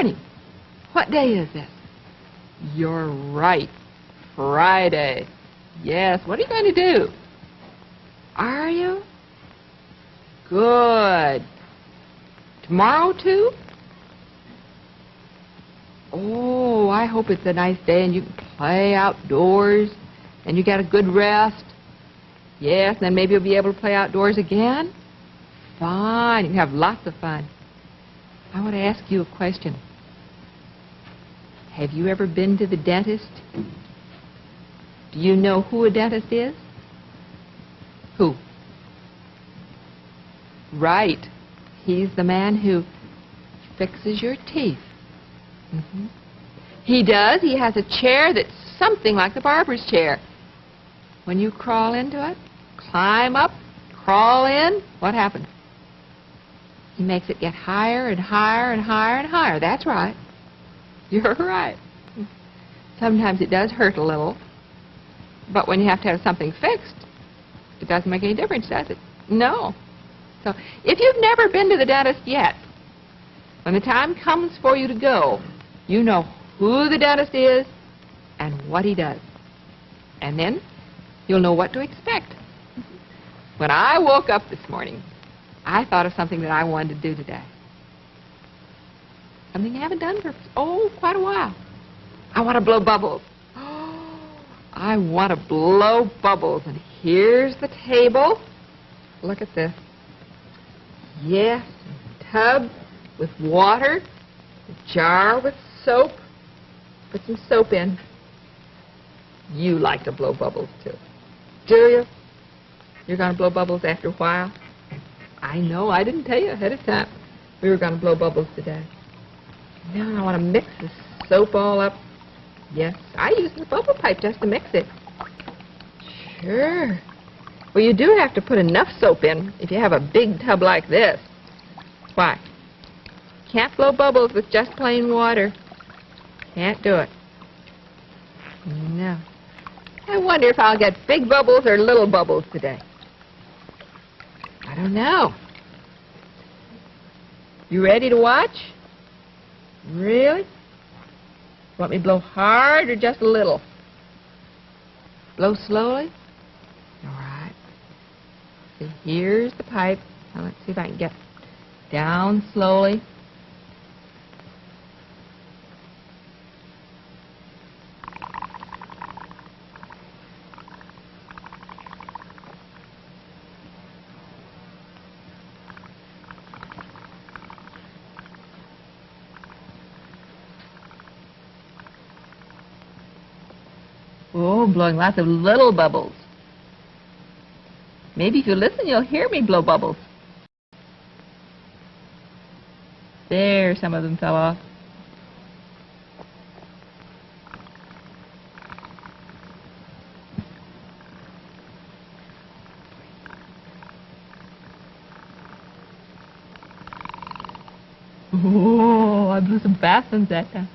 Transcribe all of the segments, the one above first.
morning. What day is this? You're right. Friday. Yes, what are you going to do? Are you? Good. Tomorrow, too? Oh, I hope it's a nice day and you can play outdoors and you get a good rest. Yes, and then maybe you'll be able to play outdoors again. Fine. You can have lots of fun. I want to ask you a question. Have you ever been to the dentist? Do you know who a dentist is? Who? Right. He's the man who fixes your teeth. Mm-hmm. He does. He has a chair that's something like the barber's chair. When you crawl into it, climb up, crawl in, what happens? He makes it get higher and higher and higher and higher. That's right. You're right. Sometimes it does hurt a little, but when you have to have something fixed, it doesn't make any difference, does it? No. So if you've never been to the dentist yet, when the time comes for you to go, you know who the dentist is and what he does. And then you'll know what to expect. When I woke up this morning, I thought of something that I wanted to do today. Something I haven't done for, quite a while. I want to blow bubbles. I want to blow bubbles. And here's the table. Look at this. Yes, a tub with water, a jar with soap. Put some soap in. You like to blow bubbles, too. Do you? You're going to blow bubbles after a while? I know. I didn't tell you ahead of time we were going to blow bubbles today. Now I want to mix the soap all up. Yes, I use the bubble pipe just to mix it. Sure. Well, you do have to put enough soap in if you have a big tub like this. Why? Can't blow bubbles with just plain water. Can't do it. No. I wonder if I'll get big bubbles or little bubbles today. I don't know. You ready to watch? Really? Want me to blow hard or just a little? Blow slowly? All right. See, here's the pipe. Now let's see if I can get down slowly. Oh, blowing lots of little bubbles. Maybe if you listen, you'll hear me blow bubbles. There, some of them fell off. Oh, I blew some fast ones that time.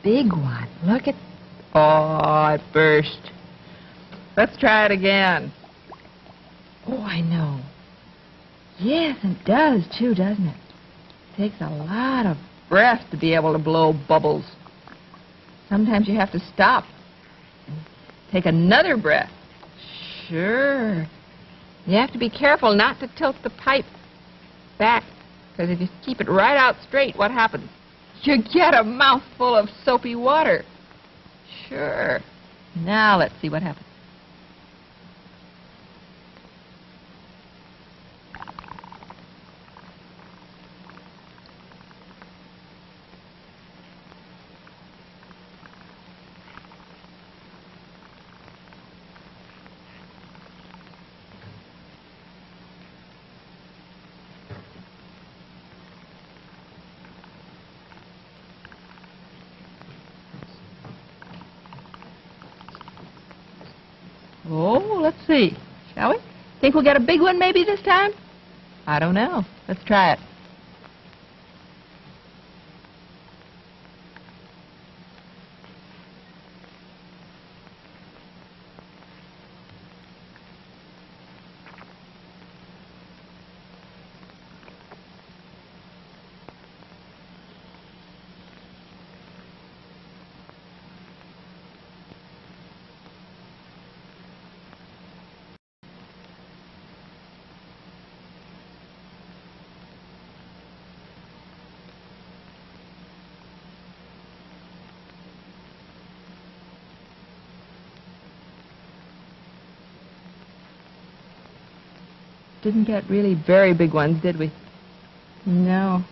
Big one. Look at... Oh, it burst. Let's try it again. Oh, I know. Yes, it does, too, doesn't it? It takes a lot of breath to be able to blow bubbles. Sometimes you have to stop and take another breath. Sure. You have to be careful not to tilt the pipe back, because if you keep it right out straight, what happens? You get a mouthful of soapy water. Sure. Now let's see what happens. let's see. Shall we? Think we'll get a big one maybe this time? I don't know. Let's try it. Didn't get really very big ones, did we? No.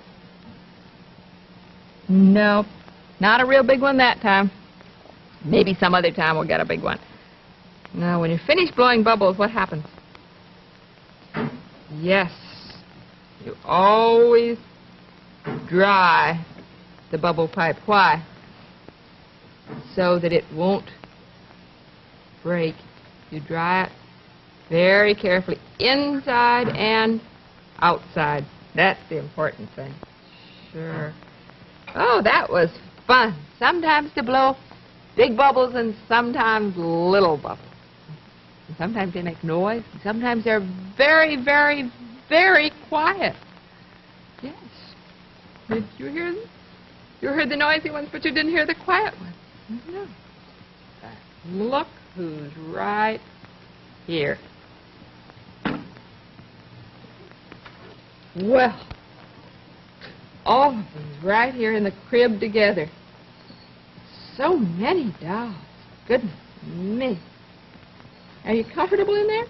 Nope. Not a real big one that time. Maybe some other time we'll get a big one. Now, when you finish blowing bubbles, what happens? Yes. You always dry the bubble pipe. Why? So that it won't break. You dry it very carefully, inside and outside. That's the important thing. Sure. Oh, that was fun. Sometimes to blow big bubbles and sometimes little bubbles. And sometimes they make noise. And sometimes they're very, very, very quiet. Yes. Did you hear them? You heard the noisy ones, but you didn't hear the quiet ones. No. Look who's right here. Well, all of them right here in the crib together. So many dolls. Goodness me. Are you comfortable in there?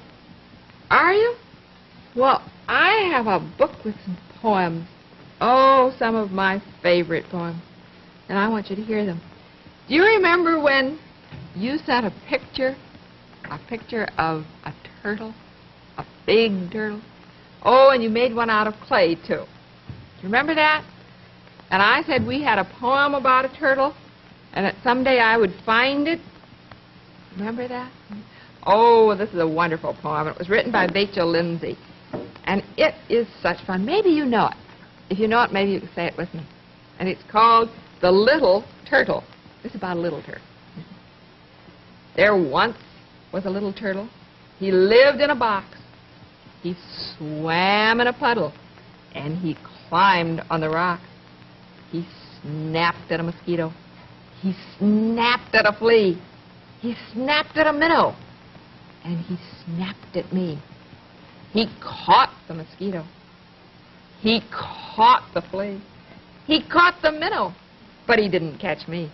Are you? Well, I have a book with some poems. Oh, some of my favorite poems. And I want you to hear them. Do you remember when you sent a picture of a turtle, a big turtle? Oh, and you made one out of clay, too. Do you remember that? And I said we had a poem about a turtle, and that someday I would find it. Remember that? Oh, this is a wonderful poem. It was written by Vachel Lindsay, and it is such fun. Maybe you know it. If you know it, maybe you can say it with me. And it's called The Little Turtle. It's about a little turtle. There once was a little turtle. He lived in a box. He swam in a puddle, and he climbed on the rock. He snapped at a mosquito. He snapped at a flea. He snapped at a minnow, and he snapped at me. He caught the mosquito. He caught the flea. He caught the minnow, but he didn't catch me.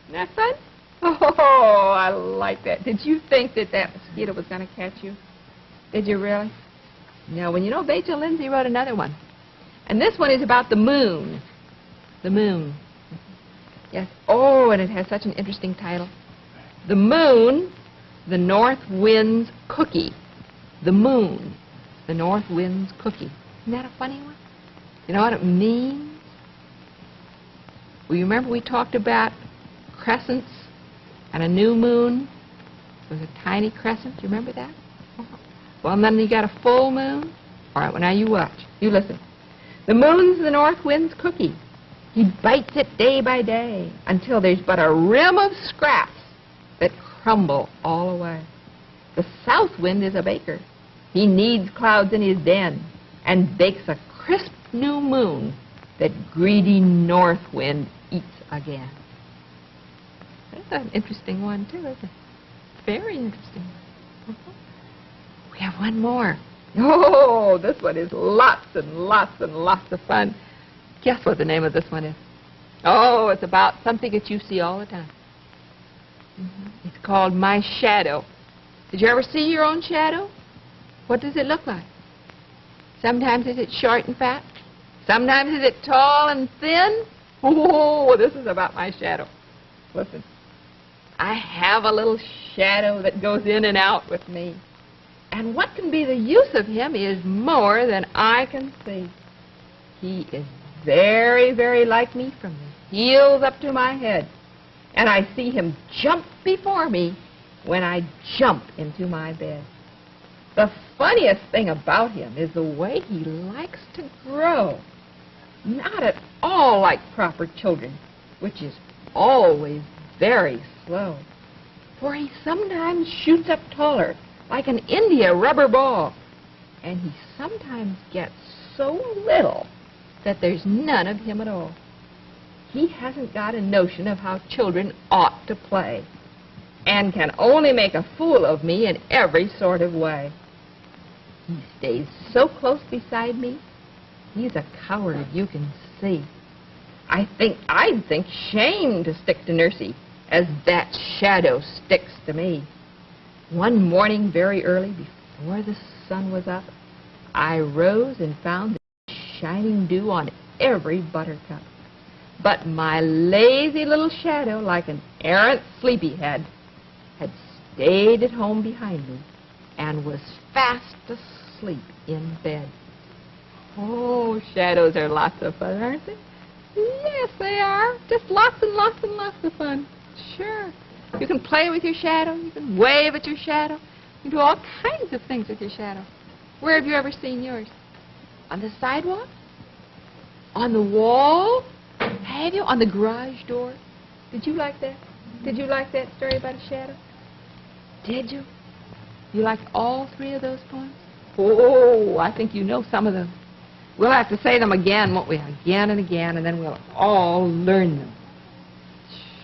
Isn't that fun? Oh, I like that. Did you think that that mosquito was going to catch you? Did you really? No, well, you know, Vachel Lindsay wrote another one. And this one is about the moon. The moon. Yes. Oh, and it has such an interesting title. The moon, the north wind's cookie. The moon, the north wind's cookie. Isn't that a funny one? You know what it means? Well, you remember we talked about crescents and a new moon? It was a tiny crescent. Do you remember that? Well, and then you got a full moon. All right, well, now you watch. You listen. The moon's the north wind's cookie. He bites it day by day until there's but a rim of scraps that crumble all away. The south wind is a baker. He kneads clouds in his den and bakes a crisp new moon that greedy north wind eats again. That's an interesting one, too, isn't it? Very interesting. We have one more. Oh, this one is lots and lots and lots of fun. Guess what the name of this one is? Oh, it's about something that you see all the time. It's called My Shadow. Did you ever see your own shadow? What does it look like? Sometimes is it short and fat? Sometimes is it tall and thin? Oh, this is about my shadow. Listen. I have a little shadow that goes in and out with me. And what can be the use of him is more than I can see. He is very, very like me from the heels up to my head. And I see him jump before me when I jump into my bed. The funniest thing about him is the way he likes to grow. Not at all like proper children, which is always very slow. For he sometimes shoots up taller, like an India rubber ball. And he sometimes gets so little that there's none of him at all. He hasn't got a notion of how children ought to play, and can only make a fool of me in every sort of way. He stays so close beside me, he's a coward, you can see. I'd think shame to stick to Nursey, as that shadow sticks to me. One morning very early, before the sun was up, I rose and found the shining dew on every buttercup. But my lazy little shadow, like an errant sleepyhead, had stayed at home behind me and was fast asleep in bed. Oh, shadows are lots of fun, aren't they? Yes, they are. Just lots and lots and lots of fun. Sure. You can play with your shadow. You can wave at your shadow. You can do all kinds of things with your shadow. Where have you ever seen yours? On the sidewalk? On the wall? Have you? On the garage door? Did you like that? Did you like that story about a shadow? Did you? You liked all three of those poems? Oh, I think you know some of them. We'll have to say them again, won't we? Again and again, and then we'll all learn them.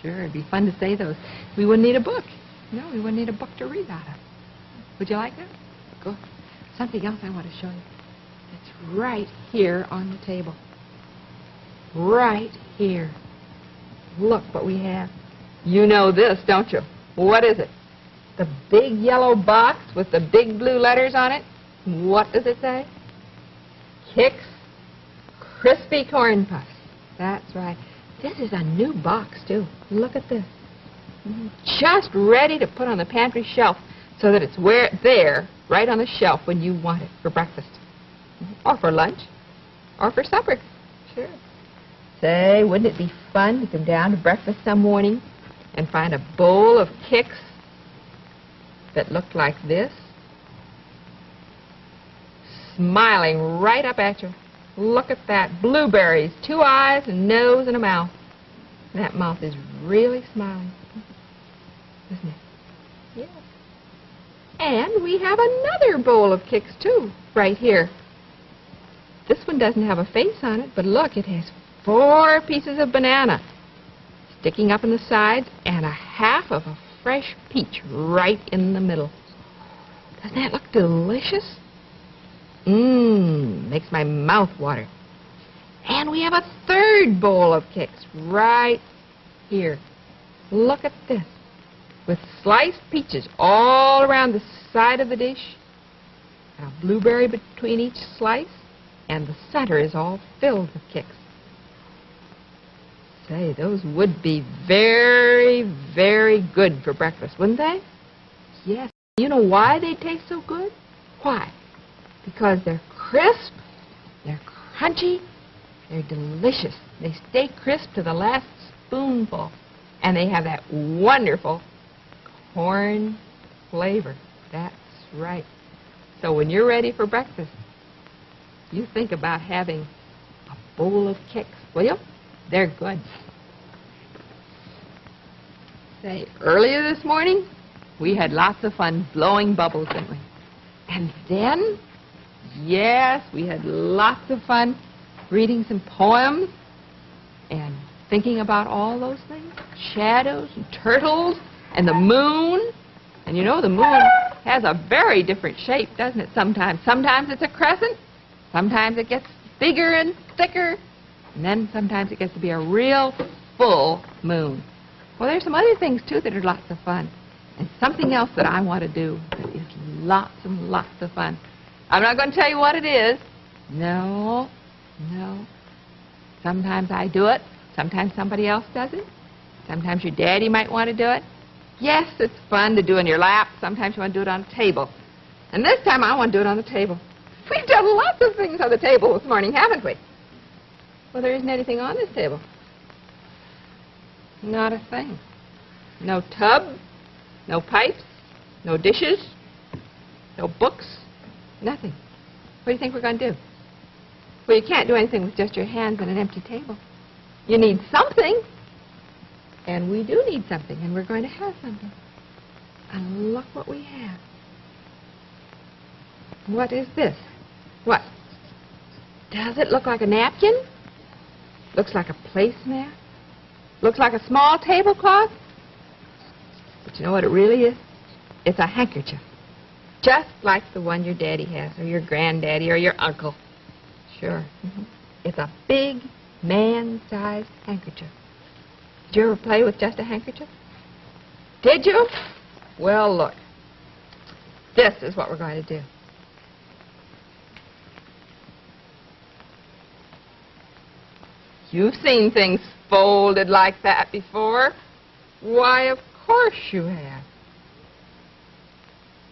Sure, it'd be fun to say those. We wouldn't need a book. No, we wouldn't need a book to read out of. Would you like that? Good. Something else I want to show you. It's right here on the table. Right here. Look what we have. You know this, don't you? What is it? The big yellow box with the big blue letters on it. What does it say? Kix Crispy Corn Puffs. That's right. This is a new box, too. Look at this. Just ready to put on the pantry shelf so that it's there, right on the shelf when you want it for breakfast. Or for lunch. Or for supper. Sure. Say, wouldn't it be fun to come down to breakfast some morning and find a bowl of Kix that looked like this? Smiling right up at you. Look at that. Blueberries, 2 eyes, a nose, and a mouth. That mouth is really smiling, isn't it? Yes. And we have another bowl of Kix, too, right here. This one doesn't have a face on it, but look, it has 4 pieces of banana sticking up in the sides and a half of a fresh peach right in the middle. Doesn't that look delicious? Makes my mouth water. And we have a third bowl of Kix right here. Look at this. With sliced peaches all around the side of the dish, and a blueberry between each slice, and the center is all filled with Kix. Say, those would be very, very good for breakfast, wouldn't they? Yes. You know why they taste so good? Why? Because they're crisp, they're crunchy, they're delicious. They stay crisp to the last spoonful, and they have that wonderful corn flavor. That's right. So when you're ready for breakfast, you think about having a bowl of Kix, will you? They're good. Say, earlier this morning, we had lots of fun blowing bubbles, didn't we? And then, yes, we had lots of fun reading some poems and thinking about all those things. Shadows and turtles and the moon. And you know, the moon has a very different shape, doesn't it, sometimes? Sometimes it's a crescent. Sometimes it gets bigger and thicker. And then sometimes it gets to be a real full moon. Well, there's some other things, too, that are lots of fun. And something else that I want to do that is lots and lots of fun. I'm not going to tell you what it is. No, no. Sometimes I do it. Sometimes somebody else does it. Sometimes your daddy might want to do it. Yes, it's fun to do in your lap. Sometimes you want to do it on a table. And this time I want to do it on the table. We've done lots of things on the table this morning, haven't we? Well, there isn't anything on this table. Not a thing. No tub, no pipes, No dishes, no books, nothing. What do you think we're going to do? Well, you can't do anything with just your hands and an empty table. You need something. And we do need something, and we're going to have something. And look what we have. What is this? What? Does it look like a napkin? Looks like a placemat? Looks like a small tablecloth? But you know what it really is? It's a handkerchief. Just like the one your daddy has, or your granddaddy, or your uncle. Sure. It's a big, man-sized handkerchief. Did you ever play with just a handkerchief? Did you? Well, look. This is what we're going to do. You've seen things folded like that before. Why, of course you have.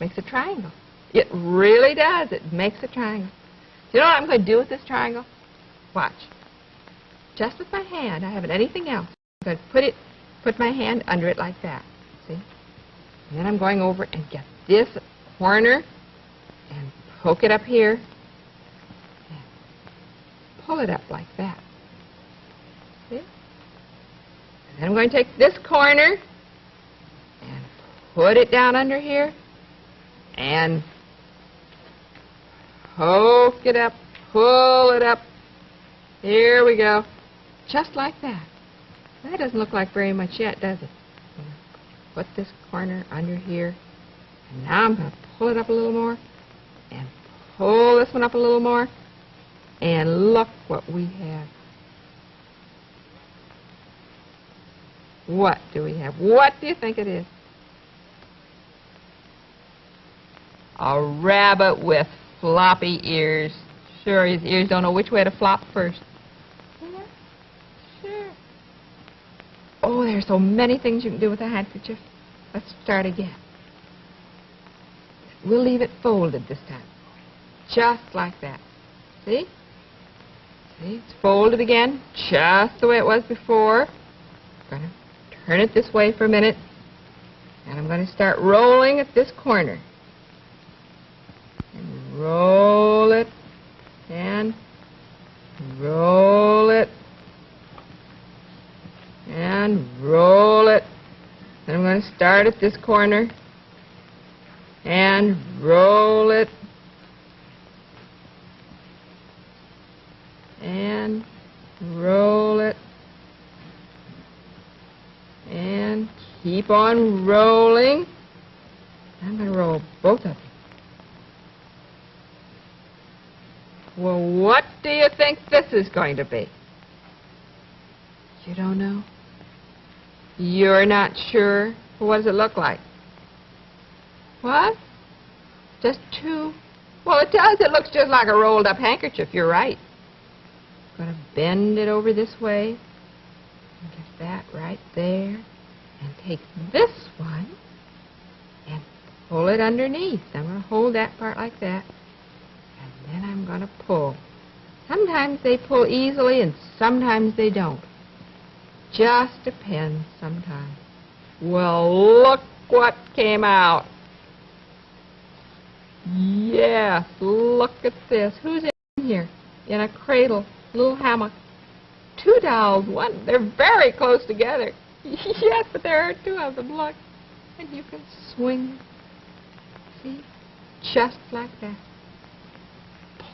Makes a triangle. It really does. It makes a triangle. Do you know what I'm going to do with this triangle? Watch. Just with my hand. I haven't anything else. I'm going to put my hand under it like that. See? And then I'm going over and get this corner and poke it up here and pull it up like that. See? And then I'm going to take this corner and put it down under here and poke it up, pull it up. Here we go. Just like that. That doesn't look like very much yet, does it? Put this corner under here. And now I'm going to pull it up a little more and pull this one up a little more. And look what we have. What do we have? What do you think it is? A rabbit with floppy ears. Sure, his ears don't know which way to flop first. Yeah, sure. Oh, there's so many things you can do with a handkerchief. Let's start again. We'll leave it folded this time. Just like that. See? See? It's folded again, just the way it was before. I'm going to turn it this way for a minute. And I'm going to start rolling at this corner. And roll it. And roll it. And roll it. Then I'm going to start at this corner and roll it and roll it and keep on rolling. I'm going to roll both of them. Well, what do you think this is going to be? You don't know? You're not sure? Well, what does it look like? What? Just two? Well, it does. It looks just like a rolled up handkerchief. You're right. I'm going to bend it over this way. And get that right there. And take this one and pull it underneath. I'm going to hold that part like that. And then I'm going to pull. Sometimes they pull easily and sometimes they don't. Just depends sometimes. Well, look what came out. Yes, look at this. Who's in here? In a cradle, little hammock. Two dolls, one. They're very close together. Yes, but there are two of them, look. And you can swing. See? Just like that.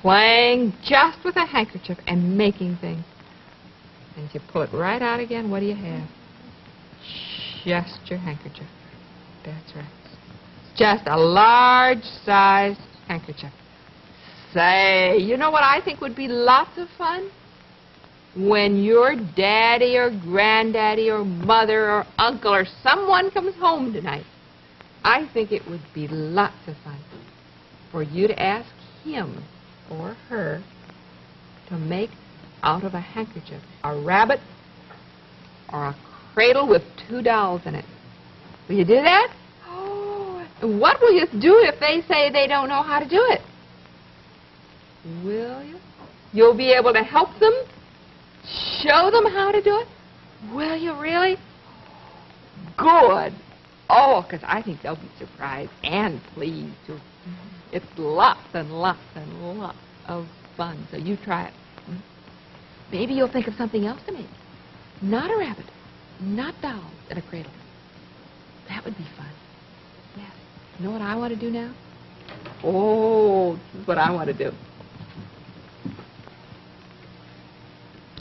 Playing just with a handkerchief and making things. And if you pull it right out again, what do you have? Just your handkerchief. That's right. Just a large-sized handkerchief. Say, you know what I think would be lots of fun? When your daddy or granddaddy or mother or uncle or someone comes home tonight, I think it would be lots of fun for you to ask him or her to make out of a handkerchief a rabbit or a cradle with two dolls in it. Will you do that? Oh, what will you do if they say they don't know how to do it? Will you? You'll be able to help them? Show them how to do it? Will you really? Good. Oh, because I think they'll be surprised and pleased, too. It's lots and lots and lots of fun, so you try it. Maybe you'll think of something else to make. Not a rabbit, not dolls in a cradle. That would be fun. Yes. You know what I want to do now? Oh, this is what I want to do.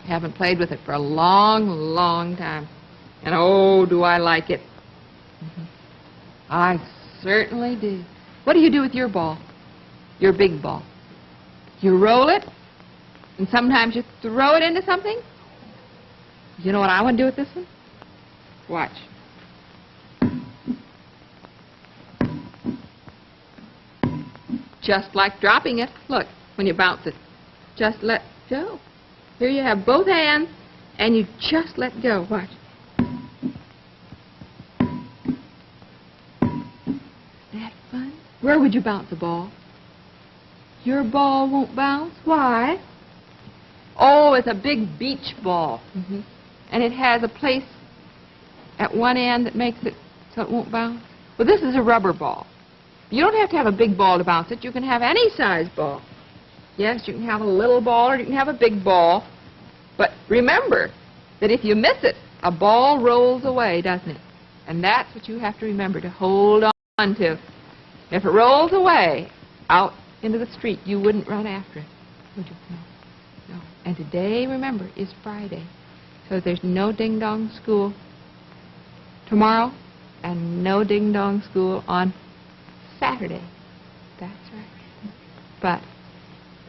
Haven't played with it for a long, long time. And oh, do I like it. I certainly do. What do you do with your ball? Your big ball? You roll it, and sometimes you throw it into something. You know what I want to do with this one? Watch. Just like dropping it. Look, when you bounce it, just let go. Here you have both hands, and you just let go. Watch. That fun? Where would you bounce a ball? Your ball won't bounce. Why? Oh, it's a big beach ball. And it has a place at one end that makes it so it won't bounce. Well, this is a rubber ball. You don't have to have a big ball to bounce it. You can have any size ball. Yes, you can have a little ball or you can have a big ball. But remember that if you miss it, a ball rolls away, doesn't it? And that's what you have to remember to hold on to. If it rolls away out into the street, you wouldn't run after it, would you? No. No. And today, remember, is Friday. So there's no ding-dong school tomorrow and no ding-dong school on Saturday. That's right. But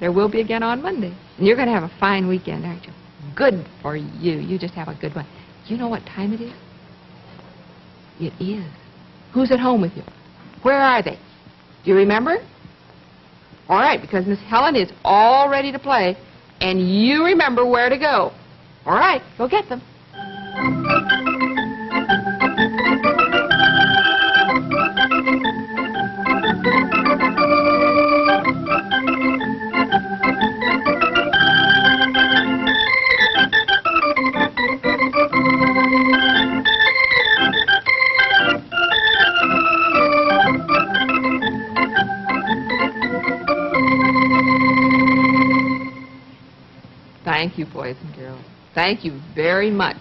there will be again on Monday. And you're going to have a fine weekend, aren't you? Good for you. You just have a good one. You know what time it is? It is. Who's at home with you? Where are they? Do you remember? All right, because Miss Helen is all ready to play, and you remember where to go. All right, go get them. Thank you, boys and girls. Thank you very much.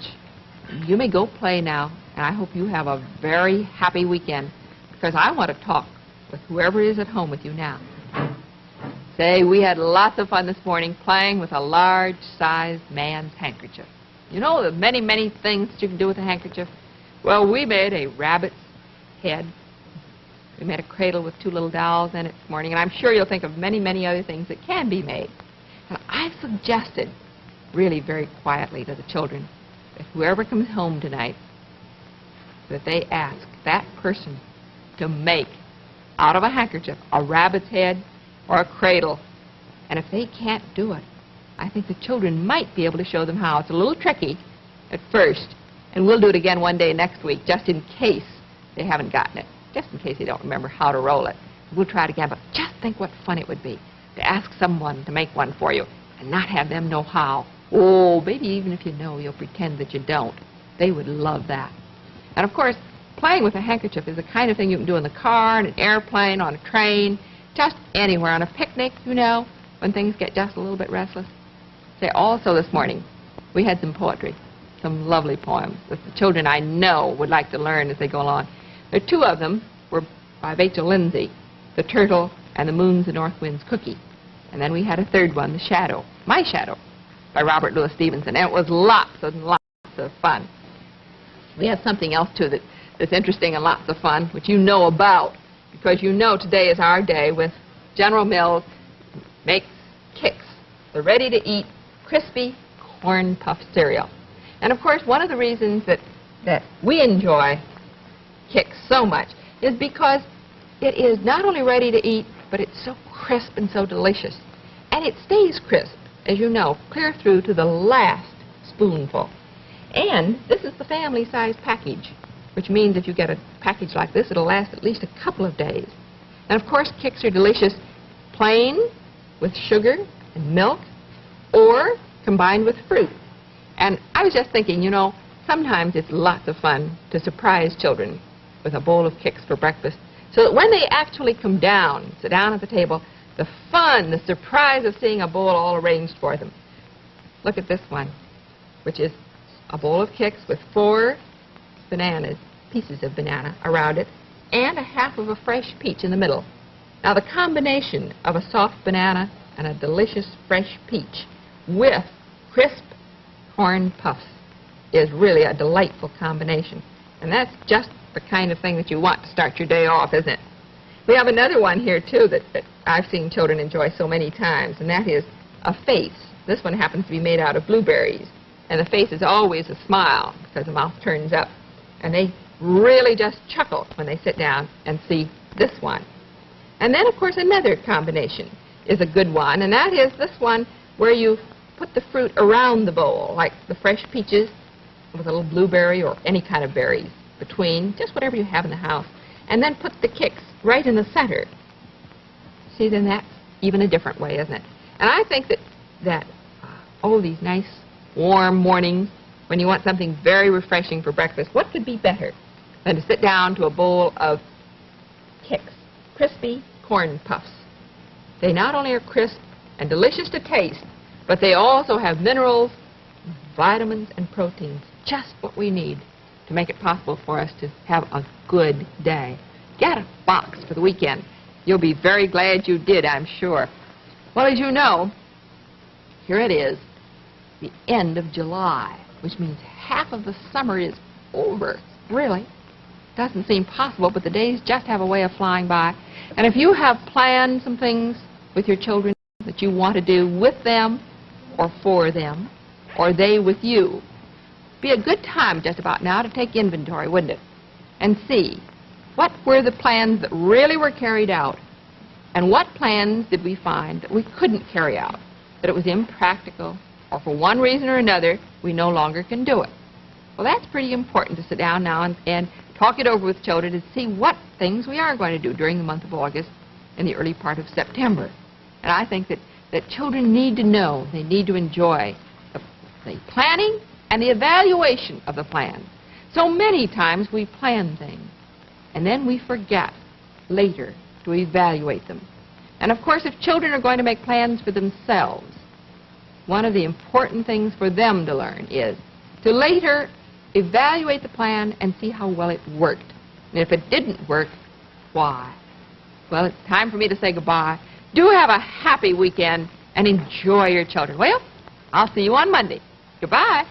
You may go play now, and I hope you have a very happy weekend, because I want to talk with whoever is at home with you now. Say, we had lots of fun this morning playing with a large-sized man's handkerchief. You know the many, many things you can do with a handkerchief? Well, we made a rabbit's head. We made a cradle with two little dolls in it this morning, and I'm sure you'll think of many, many other things that can be made. And I've suggested, really very quietly to the children, that whoever comes home tonight, that they ask that person to make out of a handkerchief a rabbit's head or a cradle. And if they can't do it, I think the children might be able to show them how. It's a little tricky at first, and we'll do it again one day next week, just in case they haven't gotten it, just in case they don't remember how to roll it. We'll try it again, but just think what fun it would be to ask someone to make one for you and not have them know how. Oh, maybe even if you know, you'll pretend that you don't. They would love that. And of course, playing with a handkerchief is the kind of thing you can do in the car, in an airplane, on a train, just anywhere, on a picnic, you know, when things get just a little bit restless. Say, also this morning, we had some poetry, some lovely poems that the children I know would like to learn as they go along. There are two of them were by Rachel Lindsay, The Turtle and the Moon's and North Wind's Cookie. And then we had a third one, The Shadow, My Shadow, by Robert Louis Stevenson. And it was lots and lots of fun. We have something else, too, that's interesting and lots of fun, which you know about, because you know today is our day with General Mills makes Kix, the ready-to-eat, crispy corn puff cereal. And, of course, one of the reasons that we enjoy Kix so much is because it is not only ready to eat, but it's so crisp and so delicious. And it stays crisp, as you know, clear through to the last spoonful. And this is the family-size package, which means if you get a package like this, it'll last at least a couple of days. And, of course, Kix are delicious plain with sugar and milk or combined with fruit. And I was just thinking, you know, sometimes it's lots of fun to surprise children with a bowl of Kix for breakfast, so that when they actually come down, sit down at the table, the fun, the surprise of seeing a bowl all arranged for them. Look at this one, which is a bowl of Kix with 4 bananas, pieces of banana around it, and a half of a fresh peach in the middle. Now, the combination of a soft banana and a delicious fresh peach with crisp corn puffs is really a delightful combination. And that's just the kind of thing that you want to start your day off, isn't it? We have another one here, too, that I've seen children enjoy so many times, and that is a face. This one happens to be made out of blueberries, and the face is always a smile because the mouth turns up. And they really just chuckle when they sit down and see this one. And then, of course, another combination is a good one, and that is this one where you put the fruit around the bowl, like the fresh peaches with a little blueberry or any kind of berries between, just whatever you have in the house, and then put the Kix right in the center. See, then that's even a different way, isn't it? And I think that these nice warm mornings when you want something very refreshing for breakfast, what could be better than to sit down to a bowl of Kix, crispy corn puffs. They not only are crisp and delicious to taste, but they also have minerals, vitamins, and proteins, just what we need to make it possible for us to have a good day. Get a box for the weekend. You'll be very glad you did, I'm sure. Well, as you know, here it is, the end of July, which means half of the summer is over. Really? Doesn't seem possible, but the days just have a way of flying by. And if you have planned some things with your children that you want to do with them or for them, or they with you, be a good time just about now to take inventory, wouldn't it? And see what were the plans that really were carried out, and what plans did we find that we couldn't carry out, that it was impractical, or for one reason or another, we no longer can do it. Well, that's pretty important to sit down now and talk it over with children to see what things we are going to do during the month of August and the early part of September. And I think that children need to know, they need to enjoy the planning and the evaluation of the plan. So many times we plan things, and then we forget later to evaluate them. And of course, if children are going to make plans for themselves, one of the important things for them to learn is to later evaluate the plan and see how well it worked. And if it didn't work, why? Well, it's time for me to say goodbye. Do have a happy weekend and enjoy your children. Well, I'll see you on Monday. Goodbye.